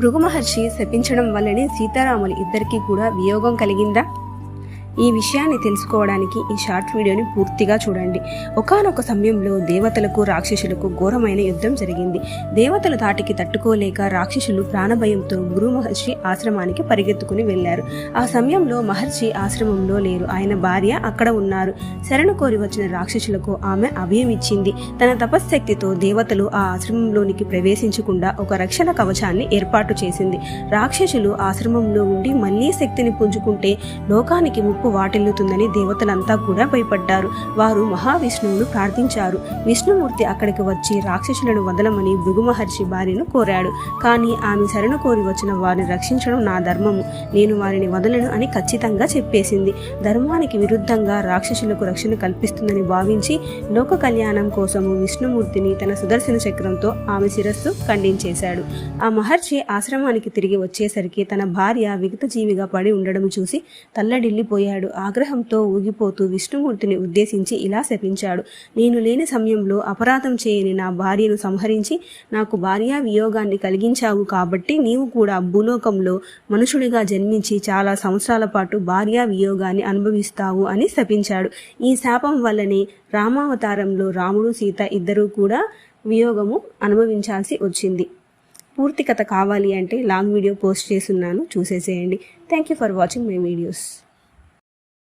భృగు మహర్షి శపించడం వల్లనే సీతారాములు ఇద్దరికీ కూడా వియోగం కలిగిందా? ఈ విషయాన్ని తెలుసుకోవడానికి ఈ షార్ట్ వీడియోని పూర్తిగా చూడండి. ఒకానొక సమయంలో దేవతలకు రాక్షసులకు ఘోరమైన యుద్ధం జరిగింది. దేవతల ధాటికి తట్టుకోలేక రాక్షసులు ప్రాణభయంతో భృగు మహర్షి ఆశ్రమానికి పరిగెత్తుకుని వెళ్లారు. ఆ సమయంలో మహర్షి ఆశ్రమంలో లేరు. ఆయన భార్య అక్కడ ఉన్నారు. శరణు కోరి వచ్చిన రాక్షసులకు ఆమె అభయం ఇచ్చింది. తన తపశ్శక్తితో దేవతలు ఆ ఆశ్రమంలోనికి ప్రవేశించకుండా ఒక రక్షణ కవచాన్ని ఏర్పాటు చేసింది. రాక్షసులు ఆశ్రమంలో ఉండి మళ్లీ శక్తిని పుంజుకుంటే లోకానికి వాటిల్లుతుందని దేవతలంతా కూడా భయపడ్డారు. వారు మహావిష్ణువును ప్రార్థించారు. విష్ణుమూర్తి అక్కడికి వచ్చి రాక్షసులను వదలమని భృగు మహర్షి భార్యను కోరాడు. కానీ ఆమె శరణు కోరి వచ్చిన వారిని రక్షించడం నా ధర్మము, నేను వారిని వదలను అని ఖచ్చితంగా చెప్పేసింది. ధర్మానికి విరుద్ధంగా రాక్షసులకు రక్షణ కల్పిస్తుందని భావించి లోక కళ్యాణం కోసము విష్ణుమూర్తిని తన సుదర్శన చక్రంతో ఆమె శిరస్సు ఖండించేశాడు. ఆ మహర్షి ఆశ్రమానికి తిరిగి వచ్చేసరికి తన భార్య విగత జీవిగా పడి ఉండడం చూసి తల్లడిల్లిపోయాడు. ఆగ్రహంతో ఊగిపోతూ విష్ణుమూర్తిని ఉద్దేశించి ఇలా శపించాడు. నేను లేని సమయంలో అపరాధం చేయని నా భార్యను సంహరించి నాకు భార్యా వియోగాన్ని కలిగించావు కాబట్టి నీవు కూడా భూలోకంలో మనుషుడిగా జన్మించి చాలా సంవత్సరాల పాటు భార్యా వియోగాన్ని అనుభవిస్తావు అని శపించాడు. ఈ శాపం వల్లనే రామావతారంలో రాముడు సీత ఇద్దరూ కూడా వియోగము అనుభవించాల్సి వచ్చింది. పూర్తి కథ కావాలి అంటే లాంగ్ వీడియో పోస్ట్ చేస్తున్నాను, చూసేసేయండి. Thank you for watching my videos.